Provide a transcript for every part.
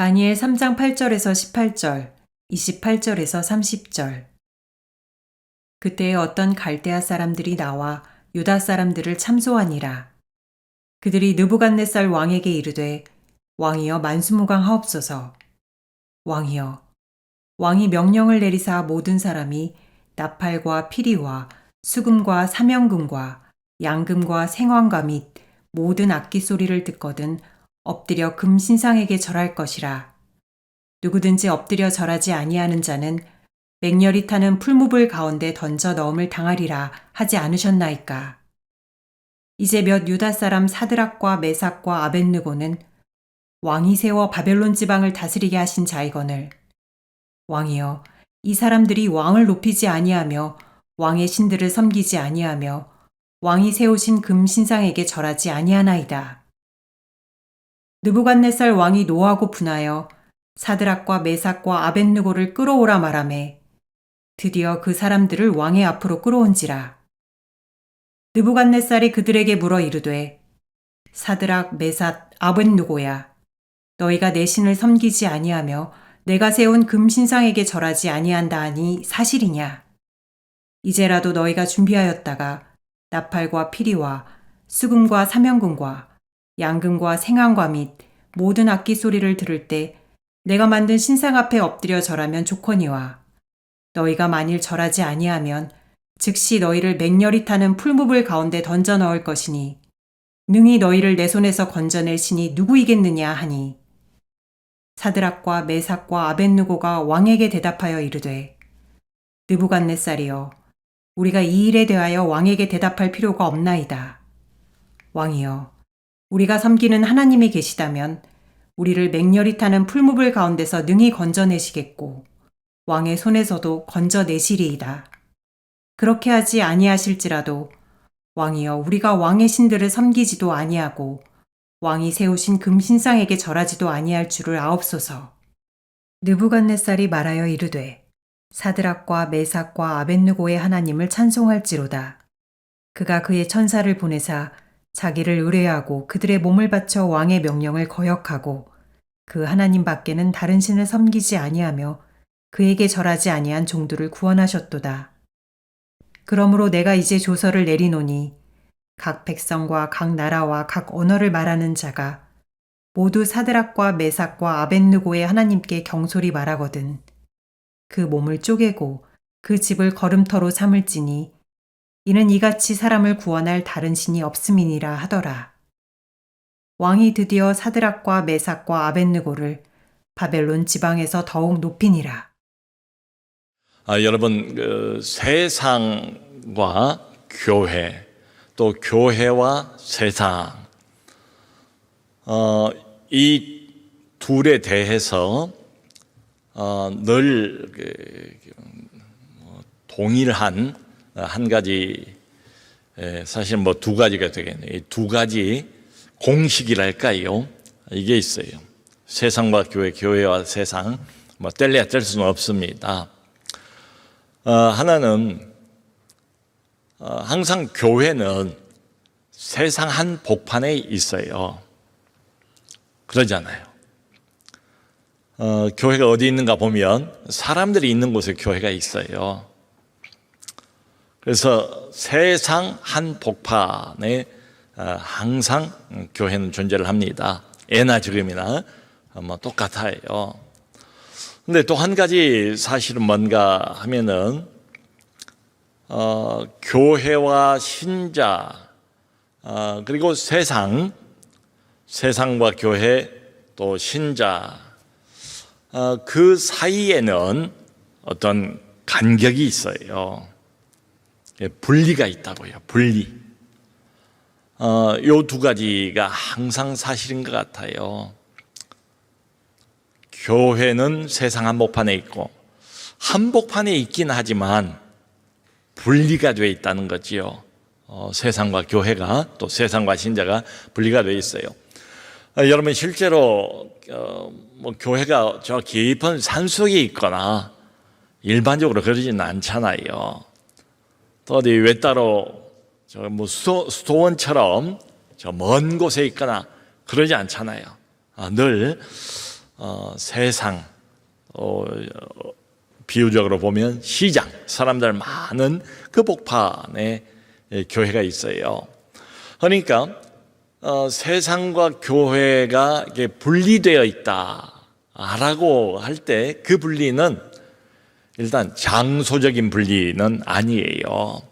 다니엘 3장 8절에서 18절, 28절에서 30절. 그때에 어떤 갈대아 사람들이 나와 유다 사람들을 참소하니라. 그들이 느부갓네살 왕에게 이르되, 왕이여 만수무강하옵소서. 왕이여, 왕이 명령을 내리사 모든 사람이 나팔과 피리와 수금과 사명금과 양금과 생황과 및 모든 악기 소리를 듣거든 엎드려 금신상에게 절할 것이라. 누구든지 엎드려 절하지 아니하는 자는 맹렬히 타는 풀무불 가운데 던져 넣음을 당하리라 하지 않으셨나이까. 이제 몇 유다 사람 사드락과 메삭과 아벳느고는 왕이 세워 바벨론 지방을 다스리게 하신 자이거늘. 왕이여, 이 사람들이 왕을 높이지 아니하며 왕의 신들을 섬기지 아니하며 왕이 세우신 금 신상에게 절하지 아니하나이다. 느부갓네살 왕이 노하고 분하여 사드락과 메삭과 아벳느고를 끌어오라 말하매 드디어 그 사람들을 왕의 앞으로 끌어온지라. 느부갓네살이 그들에게 물어 이르되, 사드락, 메삭, 아벳느고야, 너희가 내 신을 섬기지 아니하며 내가 세운 금신상에게 절하지 아니한다 하니 사실이냐? 이제라도 너희가 준비하였다가 나팔과 피리와 수금과 사명금과 양금과 생황과 및 모든 악기 소리를 들을 때 내가 만든 신상 앞에 엎드려 절하면 좋거니와, 너희가 만일 절하지 아니하면 즉시 너희를 맹렬히 타는 풀무불 가운데 던져 넣을 것이니 능히 너희를 내 손에서 건져낼 신이 누구이겠느냐 하니, 사드락과 메삭과 아벳느고가 왕에게 대답하여 이르되, 느부갓네살이여, 우리가 이 일에 대하여 왕에게 대답할 필요가 없나이다. 왕이여, 우리가 섬기는 하나님이 계시다면 우리를 맹렬히 타는 풀무불 가운데서 능히 건져내시겠고 왕의 손에서도 건져내시리이다. 그렇게 하지 아니하실지라도 왕이여, 우리가 왕의 신들을 섬기지도 아니하고 왕이 세우신 금신상에게 절하지도 아니할 줄을 아옵소서. 느부갓네살이 말하여 이르되, 사드락과 메삭과 아벳느고의 하나님을 찬송할지로다. 그가 그의 천사를 보내사 자기를 의뢰하고 그들의 몸을 바쳐 왕의 명령을 거역하고 그 하나님 밖에는 다른 신을 섬기지 아니하며 그에게 절하지 아니한 종들을 구원하셨도다. 그러므로 내가 이제 조서를 내리노니 각 백성과 각 나라와 각 언어를 말하는 자가 모두 사드락과 메삭과 아벳느고의 하나님께 경솔히 말하거든 그 몸을 쪼개고 그 집을 걸음터로 삼을지니 이는 이같이 사람을 구원할 다른 신이 없음이니라 하더라. 왕이 드디어 사드락과 메삭과 아벳느고를 바벨론 지방에서 더욱 높이니라. 여러분, 세상과 교회, 또 교회와 세상, 이 둘에 대해서 늘 동일한 한 가지, 사실 두 가지가 되겠네요. 두 가지 공식이랄까요? 이게 있어요. 세상과 교회, 교회와 세상, 뗄래야 뗄 수는 없습니다. 하나는 항상 교회는 세상 한 복판에 있어요. 그러잖아요. 교회가 어디 있는가 보면 사람들이 있는 곳에 교회가 있어요. 그래서 세상 한 복판에 항상 교회는 존재를 합니다. 예나 지금이나 똑같아요. 근데 또 한 가지 사실은 뭔가 하면은 교회와 신자 그리고 세상과 교회 또 신자 그 사이에는 어떤 간격이 있어요. 분리가 있다고요. 분리. 요 두 가지가 항상 사실인 것 같아요. 교회는 세상 한복판에 있고 한복판에 있긴 하지만 분리가 되어 있다는 거지요. 세상과 교회가 또 세상과 신자가 분리가 되어 있어요. 여러분 실제로 교회가 저 깊은 산속에 있거나 일반적으로 그러지는 않잖아요. 또 어디 외따로 수도원처럼 저 먼 곳에 있거나 그러지 않잖아요. 늘 세상, 비유적으로 보면 시장, 사람들 많은 그 복판에 교회가 있어요. 그러니까 세상과 교회가 이게 분리되어 있다라고 할 때 그 분리는 일단 장소적인 분리는 아니에요.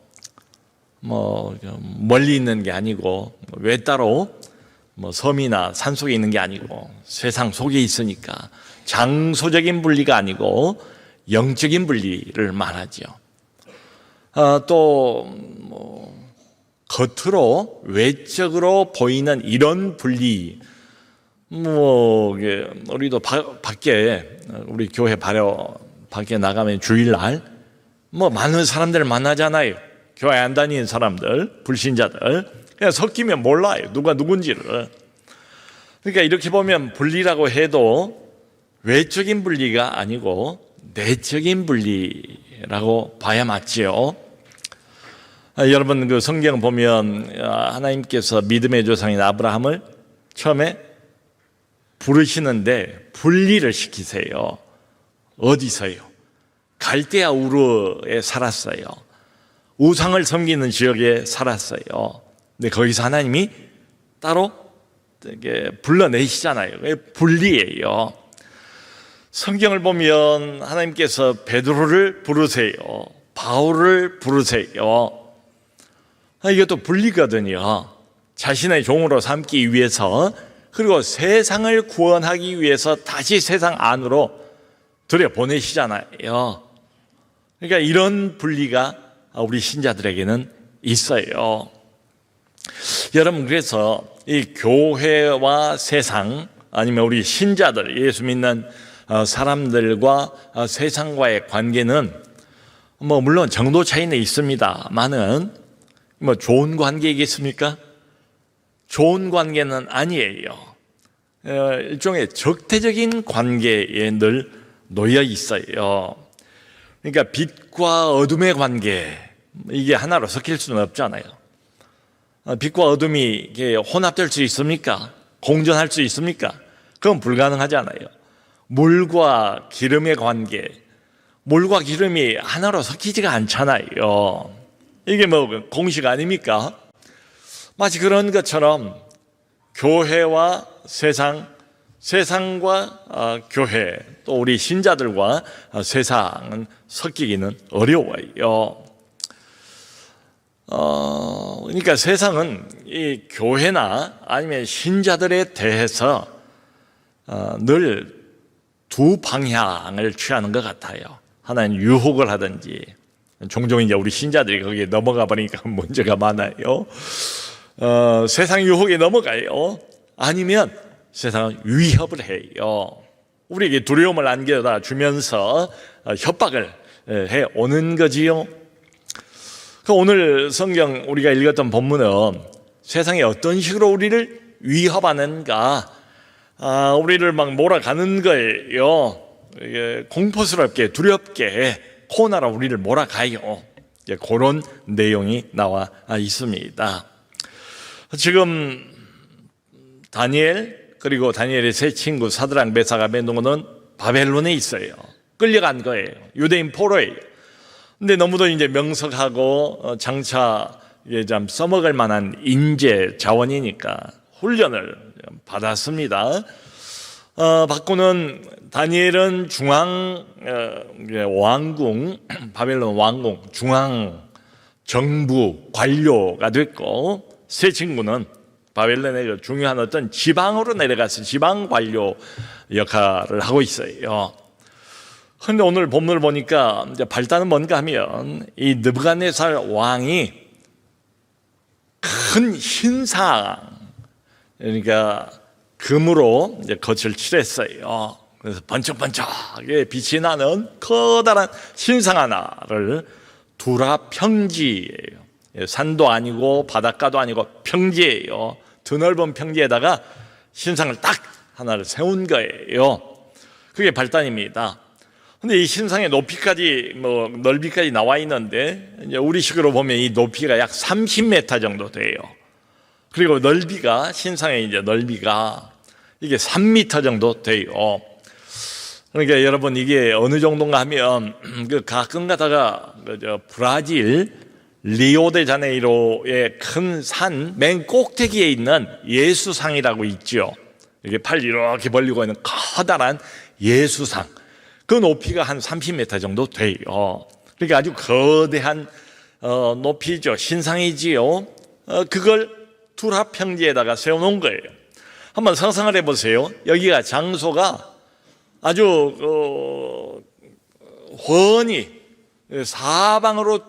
멀리 있는 게 아니고 외따로 섬이나 산 속에 있는 게 아니고 세상 속에 있으니까 장소적인 분리가 아니고 영적인 분리를 말하죠. 또 겉으로 외적으로 보이는 이런 분리, 우리도 밖에 우리 교회 밖에 나가면 주일날 많은 사람들 만나잖아요. 교회 안 다니는 사람들, 불신자들. 그냥 섞이면 몰라요. 누가 누군지를. 그러니까 이렇게 보면 분리라고 해도 외적인 분리가 아니고 내적인 분리라고 봐야 맞지요. 여러분 그 성경 보면 하나님께서 믿음의 조상인 아브라함을 처음에 부르시는데 분리를 시키세요. 어디서요? 갈대아 우르에 살았어요. 우상을 섬기는 지역에 살았어요. 근데 거기서 하나님이 따로 불러내시잖아요. 분리예요. 성경을 보면 하나님께서 베드로를 부르세요. 바울을 부르세요. 이것도 분리거든요. 자신의 종으로 삼기 위해서, 그리고 세상을 구원하기 위해서 다시 세상 안으로 들여보내시잖아요. 그러니까 이런 분리가 우리 신자들에게는 있어요. 여러분, 그래서 이 교회와 세상, 아니면 우리 신자들, 예수 믿는 사람들과 세상과의 관계는 물론 정도 차이는 있습니다만은 좋은 관계이겠습니까? 좋은 관계는 아니에요. 일종의 적대적인 관계에 늘 놓여 있어요. 그러니까 빛과 어둠의 관계, 이게 하나로 섞일 수는 없잖아요. 빛과 어둠이 이게 혼합될 수 있습니까? 공존할 수 있습니까? 그건 불가능하잖아요. 물과 기름의 관계, 물과 기름이 하나로 섞이지가 않잖아요. 이게 공식 아닙니까? 마치 그런 것처럼 교회와 세상, 세상과 교회, 또 우리 신자들과 세상은 섞이기는 어려워요. 그러니까 세상은 이 교회나 아니면 신자들에 대해서 늘 두 방향을 취하는 것 같아요. 하나는 유혹을 하든지, 종종 이제 우리 신자들이 거기에 넘어가 버리니까 문제가 많아요. 세상 유혹에 넘어가요. 아니면 세상은 위협을 해요. 우리에게 두려움을 안겨다 주면서 협박을 해 오는 거지요. 오늘 성경 우리가 읽었던 본문은 세상이 어떤 식으로 우리를 위협하는가, 우리를 막 몰아가는 거예요. 공포스럽게 두렵게 코너로 우리를 몰아가요. 그런 내용이 나와 있습니다. 지금 다니엘, 그리고 다니엘의 세 친구 사드락, 메삭, 아벳느고는 바벨론에 있어요. 끌려간 거예요. 유대인 포로예요. 근데 너무도 이제 명석하고 장차 좀 써먹을 만한 인재 자원이니까 훈련을 받았습니다. 받고는 다니엘은 중앙 왕궁, 바벨론 왕궁 중앙 정부 관료가 됐고, 세 친구는 바벨론의 중요한 어떤 지방으로 내려가서 지방 관료 역할을 하고 있어요. 그런데 오늘 본문을 보니까 이제 발단은 뭔가 하면 이 느부갓네살 왕이 큰 흰상, 그러니까 금으로 이제 겉을 칠했어요. 그래서 번쩍번쩍하게 빛이 나는 커다란 신상 하나를 두라 평지예요. 산도 아니고 바닷가도 아니고 평지예요. 드넓은 평지에다가 신상을 딱 하나를 세운 거예요. 그게 발단입니다. 근데 이 신상의 높이까지 넓이까지 나와 있는데, 이제 우리식으로 보면 이 높이가 약 30m 정도 돼요. 그리고 넓이가, 신상의 이제 넓이가 이게 3m 정도 돼요. 그러니까 여러분 이게 어느 정도인가 하면 가끔 가다가 브라질 리오데자네이로의 큰 산 맨 꼭대기에 있는 예수상이라고 있죠. 이게 팔 이렇게 벌리고 있는 커다란 예수상. 그 높이가 한 30m 정도 돼요. 그러니까 아주 거대한 높이죠. 신상이지요. 그걸 두라평지에다가 세워놓은 거예요. 한번 상상을 해보세요. 여기가 장소가 아주 훤히 사방으로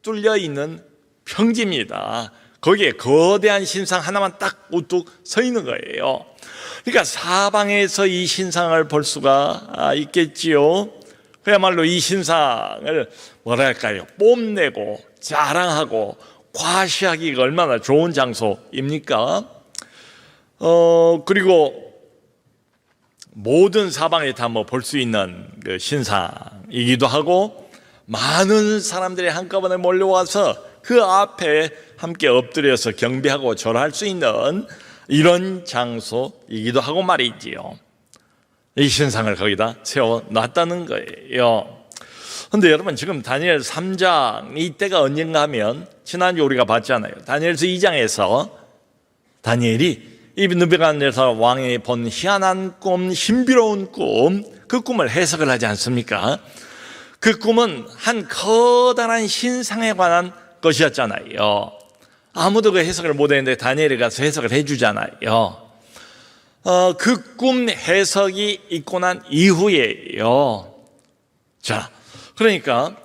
뚫려 있는 평지입니다. 거기에 거대한 신상 하나만 딱 우뚝 서 있는 거예요. 그러니까 사방에서 이 신상을 볼 수가 있겠지요. 그야말로 이 신상을 뭐랄까요, 뽐내고 자랑하고 과시하기가 얼마나 좋은 장소입니까? 그리고 모든 사방에 다 볼 수 있는 그 신상이기도 하고, 많은 사람들이 한꺼번에 몰려와서 그 앞에 함께 엎드려서 경배하고 절할 수 있는 이런 장소이기도 하고 말이지요. 이 신상을 거기다 세워놨다는 거예요. 그런데 여러분, 지금 다니엘 3장 이때가 언젠가 하면 지난주 우리가 봤잖아요. 다니엘서 2장에서 다니엘이 이 느부갓네살 왕이 본 희한한 꿈, 신비로운 꿈, 그 꿈을 해석을 하지 않습니까? 그 꿈은 한 커다란 신상에 관한 것이었잖아요. 아무도 그 해석을 못했는데 다니엘이 가서 해석을 해주잖아요. 그 꿈 해석이 있고 난 이후에요. 자, 그러니까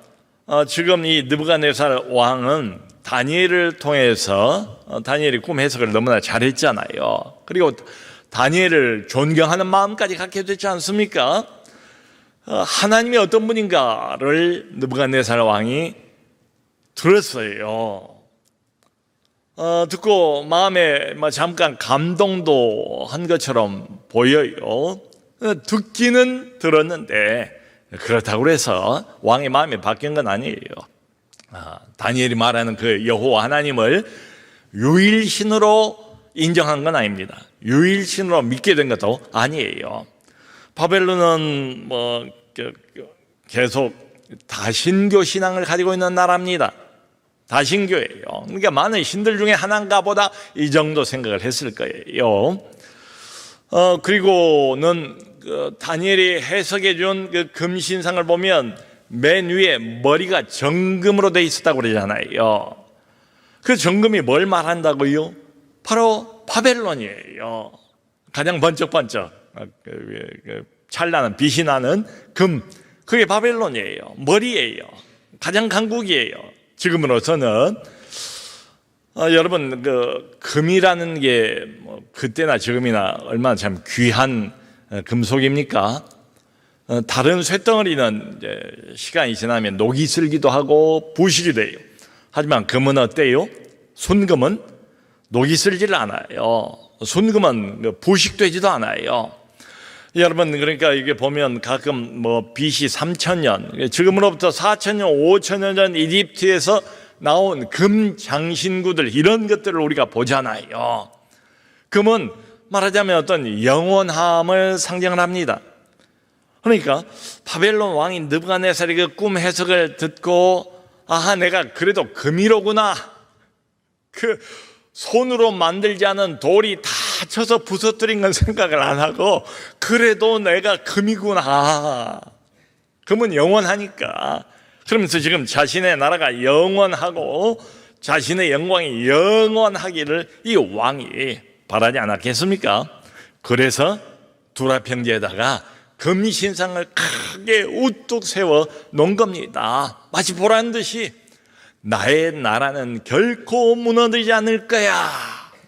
지금 이 느부갓네살 왕은 다니엘을 통해서 다니엘이 꿈 해석을 너무나 잘했잖아요. 그리고 다니엘을 존경하는 마음까지 갖게 됐지 않습니까? 하나님이 어떤 분인가를 느부갓네살 왕이 들었어요. 듣고 마음에 잠깐 감동도 한 것처럼 보여요. 듣기는 들었는데 그렇다고 해서 왕의 마음이 바뀐 건 아니에요. 다니엘이 말하는 그 여호와 하나님을 유일신으로 인정한 건 아닙니다. 유일신으로 믿게 된 것도 아니에요. 바벨론은 계속 다신교 신앙을 가지고 있는 나라입니다. 다신교예요. 그러니까 많은 신들 중에 하나인가 보다 이 정도 생각을 했을 거예요. 그리고는 다니엘이 해석해 준 그 금신상을 보면 맨 위에 머리가 정금으로 돼 있었다고 그러잖아요. 그 정금이 뭘 말한다고요? 바로 바벨론이에요. 가장 번쩍번쩍 찬란한 빛이 나는 금, 그게 바벨론이에요. 머리예요. 가장 강국이에요. 지금으로서는 여러분, 그 금이라는 게 그때나 지금이나 얼마나 참 귀한 금속입니까? 다른 쇳덩어리는 이제 시간이 지나면 녹이 슬기도 하고 부식이 돼요. 하지만 금은 어때요? 순금은 녹이 슬지를 않아요. 순금은 부식되지도 않아요. 여러분, 그러니까 이게 보면 가끔 BC 3000년, 지금으로부터 4000년, 5000년 전 이집트에서 나온 금 장신구들, 이런 것들을 우리가 보잖아요. 금은 말하자면 어떤 영원함을 상징을 합니다. 그러니까 바벨론 왕인 느부갓네살이 그 꿈 해석을 듣고, 아하, 내가 그래도 금이로구나. 그 손으로 만들지 않은 돌이 다 쳐서 부서뜨린 건 생각을 안 하고, 그래도 내가 금이구나. 금은 영원하니까. 그러면서 지금 자신의 나라가 영원하고 자신의 영광이 영원하기를 이 왕이 바라지 않았겠습니까? 그래서 두라평지에다가 금신상을 크게 우뚝 세워 놓은 겁니다. 마치 보란 듯이 나의 나라는 결코 무너지지 않을 거야.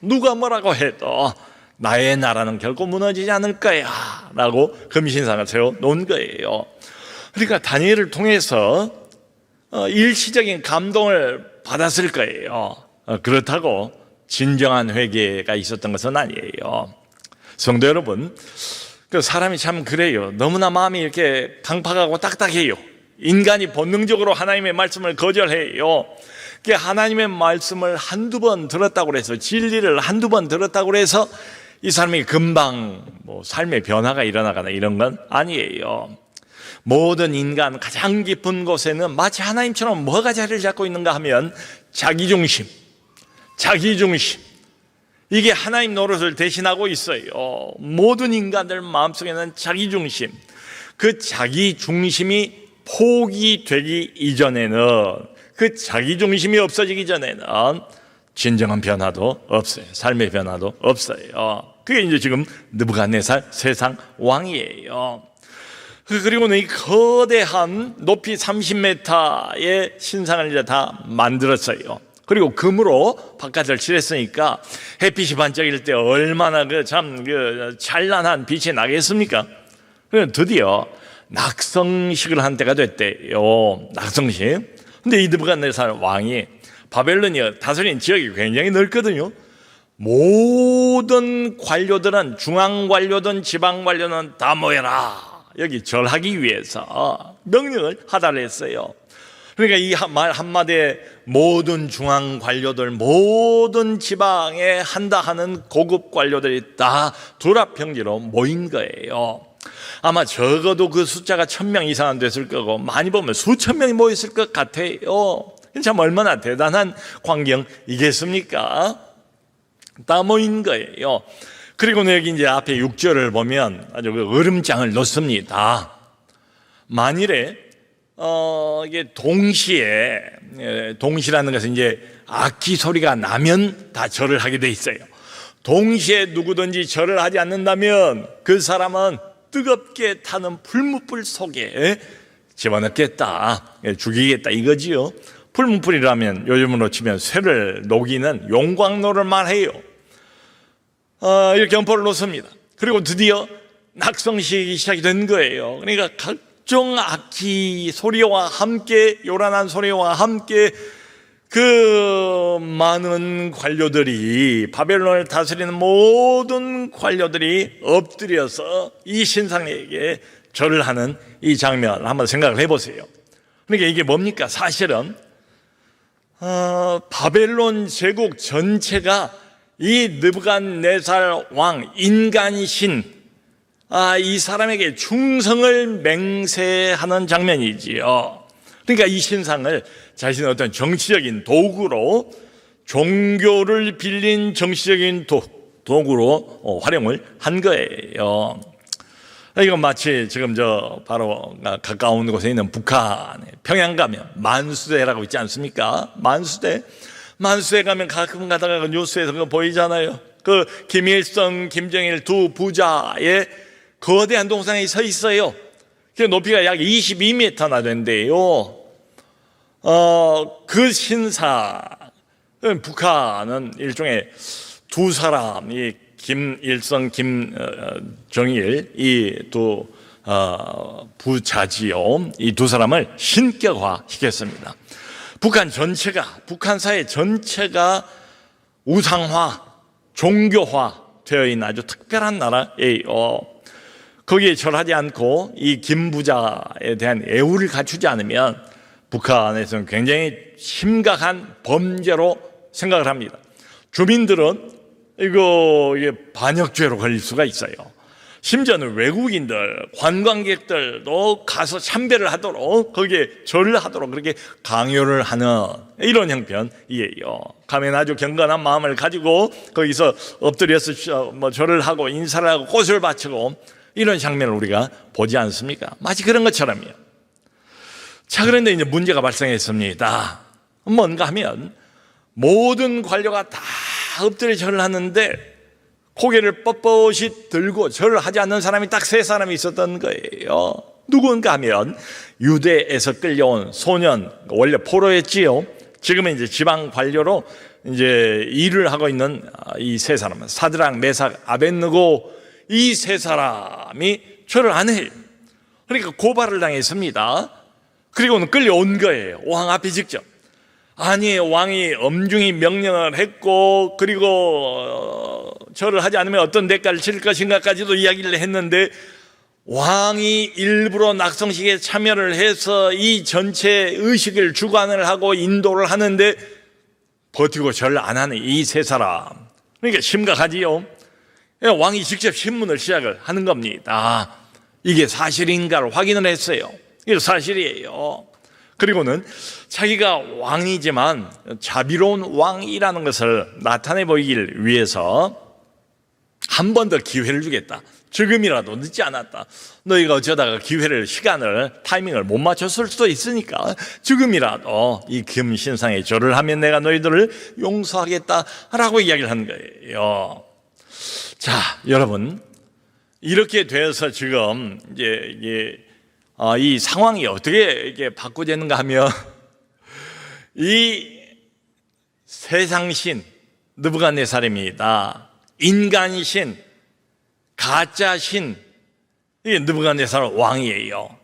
누가 뭐라고 해도 나의 나라는 결코 무너지지 않을 거야 라고 금신상을 세워 놓은 거예요. 그러니까 다니엘을 통해서 일시적인 감동을 받았을 거예요. 그렇다고 진정한 회개가 있었던 것은 아니에요. 성도 여러분, 그 사람이 참 그래요. 너무나 마음이 이렇게 강팍하고 딱딱해요. 인간이 본능적으로 하나님의 말씀을 거절해요. 하나님의 말씀을 한두 번 들었다고 해서, 진리를 한두 번 들었다고 해서 이 사람이 금방 뭐 삶의 변화가 일어나거나 이런 건 아니에요. 모든 인간 가장 깊은 곳에는 마치 하나님처럼 뭐가 자리를 잡고 있는가 하면 자기중심, 이게 하나님 노릇을 대신하고 있어요. 모든 인간들 마음속에는 자기중심, 그 자기중심이 포기되기 이전에는, 그 자기중심이 없어지기 전에는 진정한 변화도 없어요. 삶의 변화도 없어요. 그게 이제 지금 느부갓네살 세상 왕이에요. 그리고는 이 거대한 높이 30m의 신상을 이제 다 만들었어요. 그리고 금으로 바깥을 칠했으니까 햇빛이 반짝일 때 얼마나 찬란한 빛이 나겠습니까? 그래서 드디어 낙성식을 한 때가 됐대요. 낙성식. 근데 이 느부갓네살 왕이, 바벨론이 다스린 지역이 굉장히 넓거든요. 모든 관료들은, 중앙 관료든 지방 관료는 다 모여라, 여기 절하기 위해서 명령을 하달했어요. 그러니까 이 말 한마디에 모든 중앙 관료들, 모든 지방에 한다 하는 고급 관료들이 다 두랍병지로 모인 거예요. 아마 적어도 그 숫자가 1000명 이상은 됐을 거고, 많이 보면 수천 명이 모였을 것 같아요. 참 얼마나 대단한 광경이겠습니까? 다 모인 거예요. 그리고 여기 이제 앞에 6절을 보면 아주 그 얼음장을 놓습니다. 만일에 이게 동시라는 것은 이제 악기 소리가 나면 다 절을 하게 돼 있어요. 동시에 누구든지 절을 하지 않는다면 그 사람은 뜨겁게 타는 풀무불 속에 집어넣겠다, 죽이겠다 이거지요. 풀무불이라면 요즘으로 치면 쇠를 녹이는 용광로를 말해요. 이렇게 엄포를 놓습니다. 그리고 드디어 낙성식이 시작이 된 거예요. 그러니까 각종 악기 소리와 함께, 요란한 소리와 함께 그 많은 관료들이, 바벨론을 다스리는 모든 관료들이 엎드려서 이 신상에게 절을 하는 이 장면을 한번 생각을 해보세요. 그러니까 이게 뭡니까? 사실은 바벨론 제국 전체가 이 느부갓네살 왕, 인간신, 이 사람에게 충성을 맹세하는 장면이지요. 그러니까 이 신상을 자신의 어떤 정치적인 도구로, 종교를 빌린 정치적인 도구로 활용을 한 거예요. 이건 마치 지금 바로 가까운 곳에 있는 북한 평양 가면 만수대라고 있지 않습니까? 만수대 가면 가끔 가다가 그 뉴스에서 그거 보이잖아요. 그 김일성, 김정일 두 부자의 거대한 동상이 서 있어요. 그 높이가 약 22m나 된대요. 그 신사, 북한은 일종의 두 사람이, 김일성, 김정일, 이 두 부자지요. 이 두 사람을 신격화 시켰습니다. 북한 사회 전체가 우상화, 종교화 되어 있는 아주 특별한 나라예요. 거기에 절하지 않고 이 김부자에 대한 애우를 갖추지 않으면 북한에서는 굉장히 심각한 범죄로 생각을 합니다. 주민들은 이게 반역죄로 걸릴 수가 있어요. 심지어는 외국인들, 관광객들도 가서 참배를 하도록, 거기에 절을 하도록 그렇게 강요를 하는 이런 형편이에요. 가면 아주 경건한 마음을 가지고 거기서 엎드려서 절을 하고 인사를 하고 꽃을 바치고 이런 장면을 우리가 보지 않습니까? 마치 그런 것처럼요. 자, 그런데 이제 문제가 발생했습니다. 뭔가 하면 모든 관료가 다 엎드려 절을 하는데 고개를 뻣뻣이 들고 절을 하지 않는 사람이 딱 3사람이 있었던 거예요. 누군가 하면 유대에서 끌려온 소년, 원래 포로였지요. 지금은 이제 지방 관료로 이제 일을 하고 있는 이 3사람은 사드락, 메삭, 아벳느고, 이 3사람이 절을 안 해요. 그러니까 고발을 당했습니다. 그리고는 끌려온 거예요. 왕 앞에 직접. 아니, 왕이 엄중히 명령을 했고, 그리고 절을 하지 않으면 어떤 대가를 치를 것인가까지도 이야기를 했는데, 왕이 일부러 낙성식에 참여를 해서 이 전체 의식을 주관을 하고 인도를 하는데 버티고 절을 안 하는 이 3사람. 그러니까 심각하지요. 왕이 직접 신문을 시작을 하는 겁니다. 이게 사실인가를 확인을 했어요. 이게 사실이에요. 그리고는 자기가 왕이지만 자비로운 왕이라는 것을 나타내 보이길 위해서 한 번 더 기회를 주겠다. 지금이라도 늦지 않았다. 너희가 어쩌다가 기회를, 시간을, 타이밍을 못 맞췄을 수도 있으니까 지금이라도 이 금신상에 절을 하면 내가 너희들을 용서하겠다라고 이야기를 하는 거예요. 자, 여러분, 이렇게 되어서 지금 이제 이 상황이 어떻게 이게 바꾸어지는가 하면 이 세상신 느부갓네살입니다. 인간신, 가짜신, 이게 느부갓네살 왕이에요.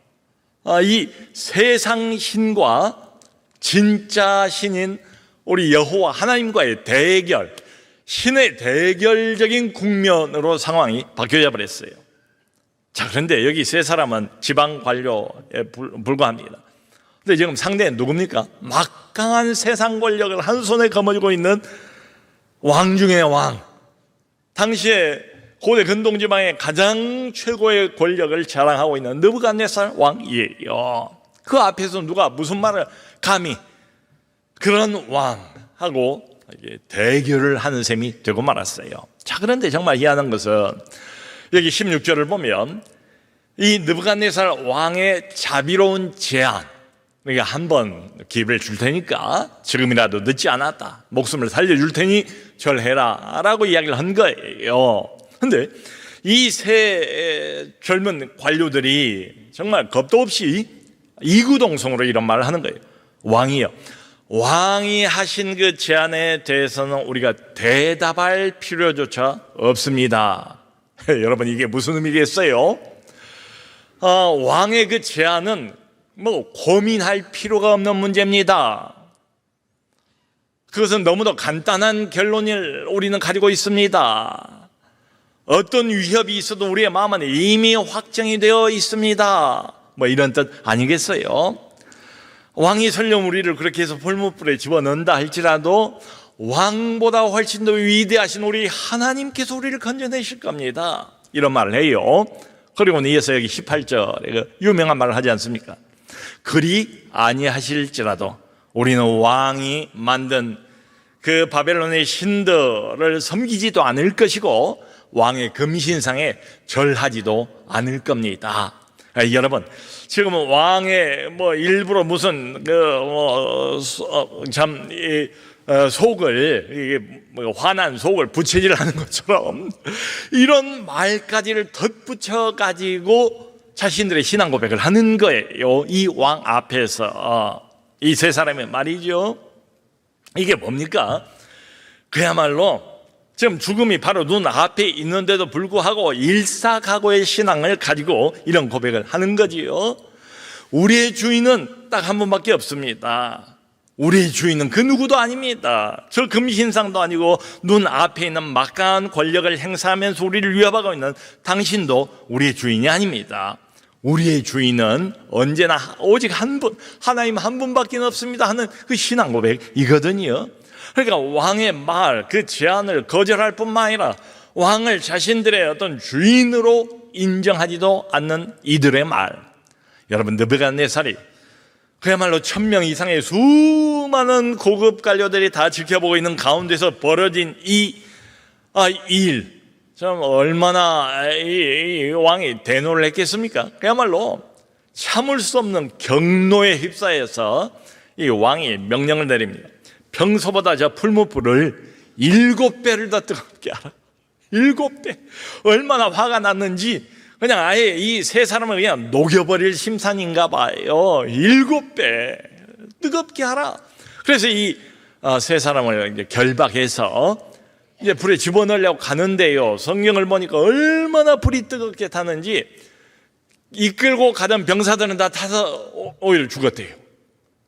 이 세상신과 진짜 신인 우리 여호와 하나님과의 대결, 신의 대결적인 국면으로 상황이 바뀌어져 버렸어요. 자, 그런데 여기 세 사람은 지방 관료에 불과합니다. 근데 지금 상대는 누굽니까? 막강한 세상 권력을 한 손에 거머쥐고 있는 왕 중의 왕. 당시에 고대 근동지방의 가장 최고의 권력을 자랑하고 있는 느부갓네살 왕이에요. 그 앞에서 누가 무슨 말을 감히 그런 왕하고 대결을 하는 셈이 되고 말았어요. 자, 그런데 정말 희한한 것은 여기 16절을 보면 이 느부갓네살 왕의 자비로운 제안, 그러니까 한번 기회를 줄 테니까 지금이라도 늦지 않았다, 목숨을 살려줄 테니 절해라 라고 이야기를 한 거예요. 근데 이 세 젊은 관료들이 정말 겁도 없이 이구동성으로 이런 말을 하는 거예요. 왕이요, 왕이 하신 그 제안에 대해서는 우리가 대답할 필요조차 없습니다. 여러분, 이게 무슨 의미겠어요? 왕의 그 제안은 뭐 고민할 필요가 없는 문제입니다. 그것은 너무도 간단한 결론을 우리는 가지고 있습니다. 어떤 위협이 있어도 우리의 마음은 이미 확정이 되어 있습니다. 뭐 이런 뜻 아니겠어요? 왕이 설령 우리를 그렇게 해서 풀무불에 집어넣는다 할지라도 왕보다 훨씬 더 위대하신 우리 하나님께서 우리를 건져내실 겁니다. 이런 말을 해요. 그리고 이어서 여기 18절에 유명한 말을 하지 않습니까? 그리 아니하실지라도 우리는 왕이 만든 그 바벨론의 신들을 섬기지도 않을 것이고 왕의 금신상에 절하지도 않을 겁니다. 여러분, 지금은 왕의 뭐 일부러 무슨 속을, 화난 속을 부채질하는 것처럼 이런 말까지를 덧붙여 가지고 자신들의 신앙 고백을 하는 거예요. 이 왕 앞에서 이 세 사람의 말이죠. 이게 뭡니까? 그야말로 지금 죽음이 바로 눈앞에 있는데도 불구하고 일사각오의 신앙을 가지고 이런 고백을 하는 거지요. 우리의 주인은 딱 한 분밖에 없습니다. 우리의 주인은 그 누구도 아닙니다. 저 금신상도 아니고 눈앞에 있는 막강한 권력을 행사하면서 우리를 위협하고 있는 당신도 우리의 주인이 아닙니다. 우리의 주인은 언제나 오직 한 분, 하나님 한 분밖에 없습니다 하는 그 신앙 고백이거든요. 그러니까 왕의 말, 그 제안을 거절할 뿐만 아니라 왕을 자신들의 어떤 주인으로 인정하지도 않는 이들의 말. 여러분, 느부갓네살이 그야말로 1000명 이상의 수많은 고급 관료들이 다 지켜보고 있는 가운데서 벌어진 이 일, 참 얼마나 이 왕이 대노를 했겠습니까? 그야말로 참을 수 없는 경노에 휩싸여서 이 왕이 명령을 내립니다. 평소보다 저 풀무불을 7배를 더 뜨겁게 하라. 7배. 얼마나 화가 났는지 그냥 아예 이 세 사람을 그냥 녹여버릴 심산인가 봐요. 7배 뜨겁게 하라. 그래서 이 세 사람을 이제 결박해서 이제 불에 집어넣으려고 가는데요. 성경을 보니까 얼마나 불이 뜨겁게 타는지 이끌고 가던 병사들은 다 타서 오히려 죽었대요.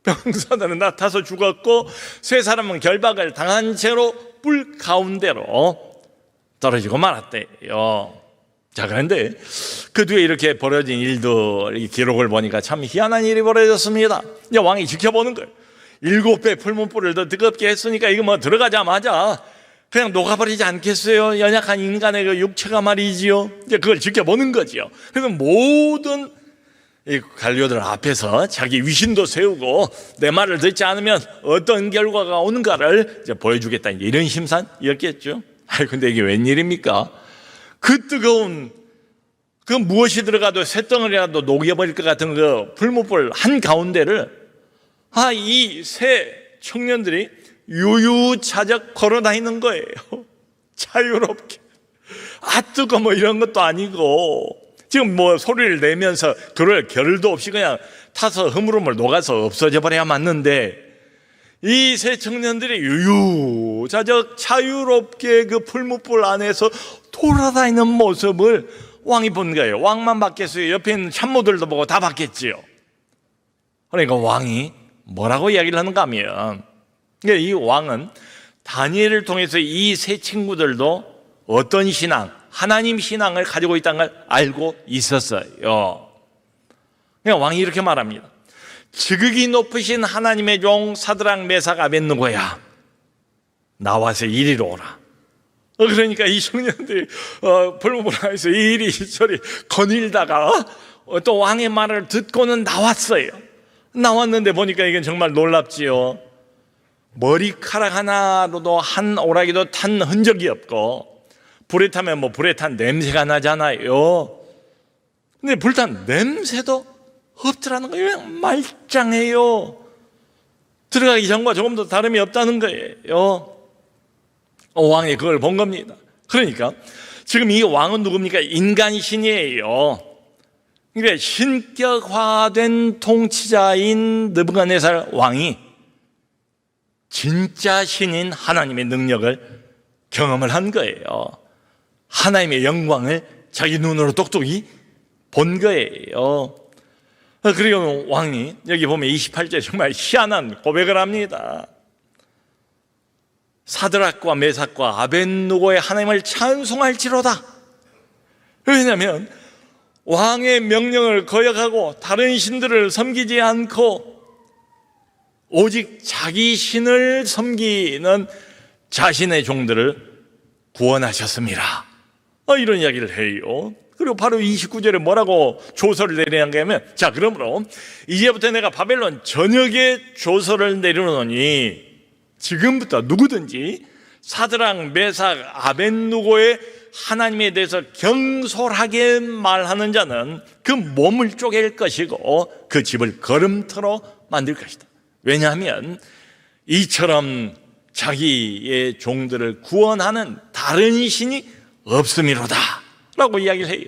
병사들은 다 타서 죽었고 세 사람은 결박을 당한 채로 뿔 가운데로 떨어지고 말았대요. 자, 그런데 그 뒤에 이렇게 벌어진 일들, 이 기록을 보니까 참 희한한 일이 벌어졌습니다. 이제 왕이 지켜보는 거예요. 7배 풀문불을 더 뜨겁게 했으니까 이거 뭐 들어가자마자 그냥 녹아버리지 않겠어요? 연약한 인간의 그 육체가 말이지요. 이제 그걸 지켜보는 거지요. 그래서 모든 이 관료들 앞에서 자기 위신도 세우고 내 말을 듣지 않으면 어떤 결과가 오는가를 이제 보여주겠다, 이런 심산이었겠죠. 근데 이게 웬일입니까? 그 뜨거운 그 무엇이 들어가도 쇳덩어리라도 녹여버릴 것 같은 그 풀무불 한 가운데를 이 세 청년들이 유유자적 걸어다니는 거예요. 자유롭게. 뜨거 뭐 이런 것도 아니고 지금 뭐 소리를 내면서 그럴 겨를도 없이 그냥 타서 흐물흐물 녹아서 없어져 버려야 맞는데, 이 세 청년들이 유유자적 자유롭게 그 풀무불 안에서 돌아다니는 모습을 왕이 본 거예요. 왕만 봤겠어요? 옆에 있는 참모들도 보고 다 봤겠지요. 그러니까 왕이 뭐라고 이야기를 하는가 하면, 이 왕은 다니엘을 통해서 이 세 친구들도 어떤 신앙, 하나님 신앙을 가지고 있다는 걸 알고 있었어요. 그러니까 왕이 이렇게 말합니다. 지극히 높으신 하나님의 종 사드락 메삭 아벳느고야, 나와서 이리로 오라. 그러니까 이 청년들이 불무불 안에서 이리저리 거닐다가 또 왕의 말을 듣고는 나왔어요. 나왔는데 보니까 이건 정말 놀랍지요. 머리카락 하나로도 한 오라기도 탄 흔적이 없고, 불에 타면 뭐 불에 탄 냄새가 나잖아요. 근데 불탄 냄새도 없더라는 거예요. 말짱해요. 들어가기 전과 조금도 다름이 없다는 거예요. 왕이 그걸 본 겁니다. 그러니까 지금 이 왕은 누굽니까? 인간신이에요. 그러니까 신격화된 통치자인 느부갓네살 왕이 진짜 신인 하나님의 능력을 경험을 한 거예요. 하나님의 영광을 자기 눈으로 똑똑히 본 거예요. 그리고 왕이 여기 보면 28절에 정말 희한한 고백을 합니다. 사드락과 메삭과 아벳느고의 하나님을 찬송할지로다. 왜냐하면 왕의 명령을 거역하고 다른 신들을 섬기지 않고 오직 자기 신을 섬기는 자신의 종들을 구원하셨습니다. 이런 이야기를 해요. 그리고 바로 29절에 뭐라고 조서를 내리는가 하면, 자, 그러므로 이제부터 내가 바벨론 전역에 조서를 내려놓으니 지금부터 누구든지 사드락 메삭 아벳느고의 하나님에 대해서 경솔하게 말하는 자는 그 몸을 쪼갤 것이고 그 집을 걸음터로 만들 것이다. 왜냐하면 이처럼 자기의 종들을 구원하는 다른 신이 없음이로다 라고 이야기를 해요.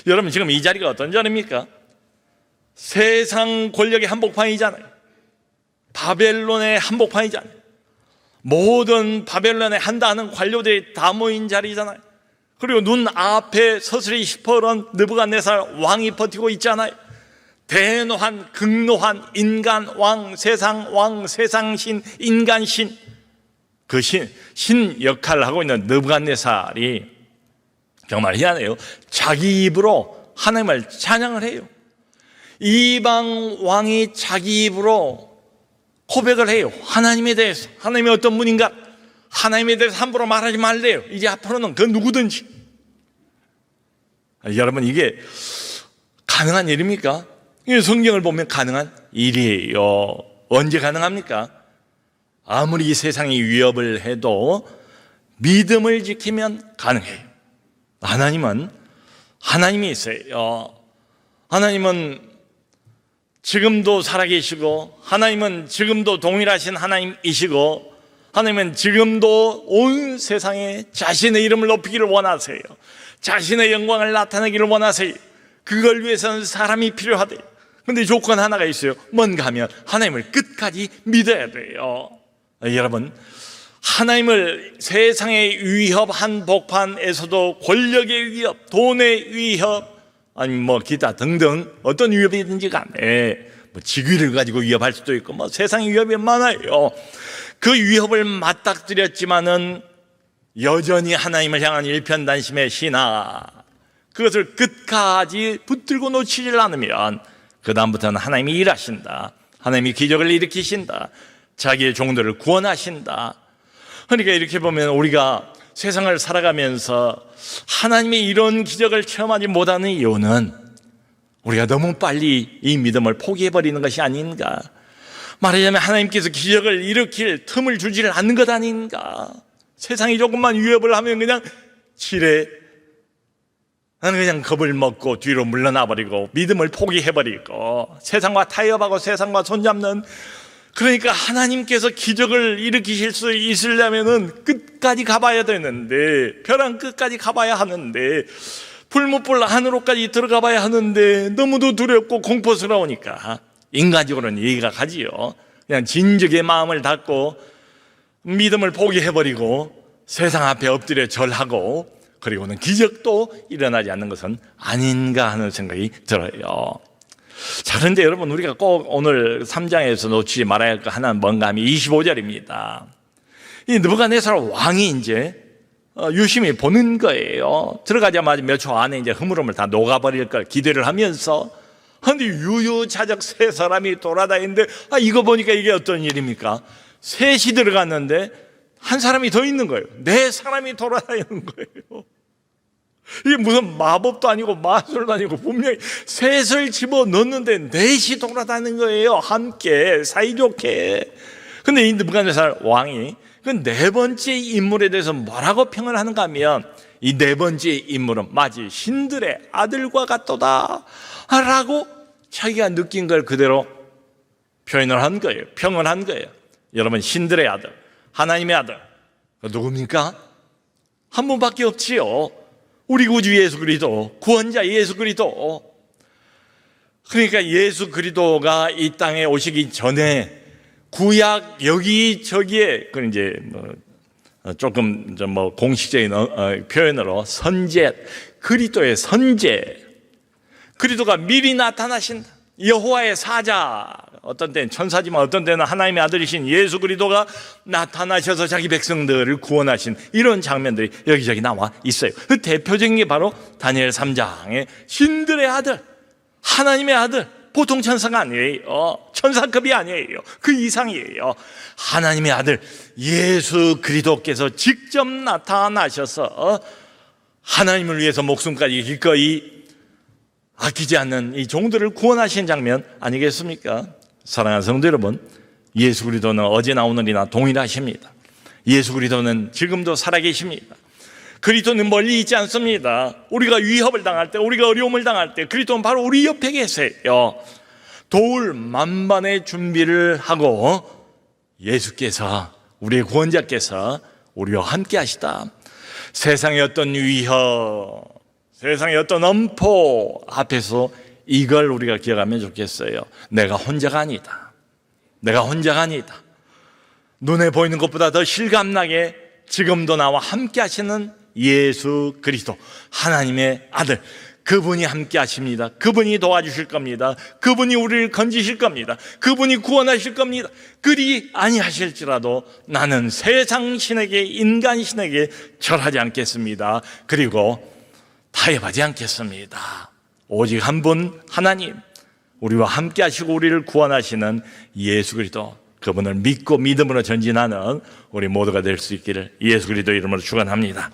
여러분, 지금 이 자리가 어떤 자리입니까? 세상 권력의 한복판이잖아요. 바벨론의 한복판이잖아요. 모든 바벨론에 한다는 관료들이 다 모인 자리잖아요. 그리고 눈앞에 서슬이 시퍼런 느부갓네살 왕이 버티고 있잖아요. 대노한 극노한 인간 왕, 세상 신, 인간 신, 그 신 역할을 하고 있는 느부갓네살이 정말 희한해요. 자기 입으로 하나님을 찬양을 해요. 이방 왕이 자기 입으로 고백을 해요. 하나님에 대해서, 하나님이 어떤 분인가, 하나님에 대해서 함부로 말하지 말래요. 이제 앞으로는 그 누구든지. 여러분, 이게 가능한 일입니까? 이 성경을 보면 가능한 일이에요. 언제 가능합니까? 아무리 이 세상이 위협을 해도 믿음을 지키면 가능해요. 하나님은 하나님이 있어요. 하나님은 지금도 살아계시고, 하나님은 지금도 동일하신 하나님이시고, 하나님은 지금도 온 세상에 자신의 이름을 높이기를 원하세요. 자신의 영광을 나타내기를 원하세요. 그걸 위해서는 사람이 필요하대요. 근데 조건 하나가 있어요. 뭔가 하면 하나님을 끝까지 믿어야 돼요. 여러분, 하나님을 세상의 위협 한복판에서도 권력의 위협, 돈의 위협, 아니 뭐 기타 등등 어떤 위협이든지 간에 뭐 직위를 가지고 위협할 수도 있고 뭐 세상의 위협이 많아요. 그 위협을 맞닥뜨렸지만은 여전히 하나님을 향한 일편단심의 신앙, 그것을 끝까지 붙들고 놓치질 않으면 그 다음부터는 하나님이 일하신다. 하나님이 기적을 일으키신다. 자기의 종들을 구원하신다. 그러니까 이렇게 보면 우리가 세상을 살아가면서 하나님의 이런 기적을 체험하지 못하는 이유는 우리가 너무 빨리 이 믿음을 포기해버리는 것이 아닌가. 말하자면 하나님께서 기적을 일으킬 틈을 주지를 않는 것 아닌가. 세상이 조금만 위협을 하면 그냥 지레 나는 그냥 겁을 먹고 뒤로 물러나버리고 믿음을 포기해버리고 세상과 타협하고 세상과 손잡는, 그러니까 하나님께서 기적을 일으키실 수 있으려면은 끝까지 가봐야 되는데, 벼랑 끝까지 가봐야 하는데, 불못불 안으로까지 들어가 봐야 하는데 너무도 두렵고 공포스러우니까 인간적으로는 이해가 가지요. 그냥 진즉에 마음을 닫고 믿음을 포기해버리고 세상 앞에 엎드려 절하고, 그리고는 기적도 일어나지 않는 것은 아닌가 하는 생각이 들어요. 자, 그런데 여러분, 우리가 꼭 오늘 3장에서 놓치지 말아야 할 거 하나는 뭔가 하면 25절입니다. 이 느부갓네살 왕이 이제 유심히 보는 거예요. 들어가자마자 몇 초 안에 이제 흐물흐물 다 녹아버릴 걸 기대를 하면서, 근데 유유자적 세 사람이 돌아다니는데, 이거 보니까 이게 어떤 일입니까? 셋이 들어갔는데 한 사람이 더 있는 거예요. 네 사람이 돌아다니는 거예요. 이게 무슨 마법도 아니고 마술도 아니고 분명히 셋을 집어 넣는데 넷이 돌아다니는 거예요. 함께 사이좋게. 근데 이 느부갓네살 왕이 그 네 번째 인물에 대해서 뭐라고 평을 하는가 하면, 이 네 번째 인물은 마치 신들의 아들과 같도다 라고 자기가 느낀 걸 그대로 표현을 한 거예요. 평을 한 거예요. 여러분, 신들의 아들, 하나님의 아들 누굽니까? 한 분밖에 없지요. 우리 구주 예수 그리스도, 구원자 예수 그리스도. 그러니까 예수 그리스도가 이 땅에 오시기 전에 구약 여기저기에, 그 이제 조금 공식적인 표현으로 선제, 그리스도의 선제, 그리스도가 미리 나타나신다. 여호와의 사자, 어떤 때는 천사지만 어떤 때는 하나님의 아들이신 예수 그리스도가 나타나셔서 자기 백성들을 구원하신 이런 장면들이 여기저기 나와 있어요. 그 대표적인 게 바로 다니엘 3장의 신들의 아들, 하나님의 아들, 보통 천사가 아니에요. 천사급이 아니에요. 그 이상이에요. 하나님의 아들 예수 그리스도께서 직접 나타나셔서 하나님을 위해서 목숨까지 기꺼이 아끼지 않는 이 종들을 구원하신 장면 아니겠습니까? 사랑하는 성도 여러분, 예수 그리스도는 어제나 오늘이나 동일하십니다. 예수 그리스도는 지금도 살아계십니다. 그리스도는 멀리 있지 않습니다. 우리가 위협을 당할 때, 우리가 어려움을 당할 때 그리스도는 바로 우리 옆에 계세요. 도울 만반의 준비를 하고 예수께서, 우리의 구원자께서 우리와 함께 하시다. 세상의 어떤 위협, 세상의 어떤 엄포 앞에서 이걸 우리가 기억하면 좋겠어요. 내가 혼자가 아니다. 내가 혼자가 아니다. 눈에 보이는 것보다 더 실감나게 지금도 나와 함께 하시는 예수 그리스도, 하나님의 아들, 그분이 함께 하십니다. 그분이 도와주실 겁니다. 그분이 우리를 건지실 겁니다. 그분이 구원하실 겁니다. 그리 아니하실지라도 나는 세상 신에게, 인간 신에게 절하지 않겠습니다. 그리고 타협하지 않겠습니다. 오직 한 분 하나님, 우리와 함께 하시고 우리를 구원하시는 예수 그리스도, 그분을 믿고 믿음으로 전진하는 우리 모두가 될 수 있기를 예수 그리스도 이름으로 축원합니다.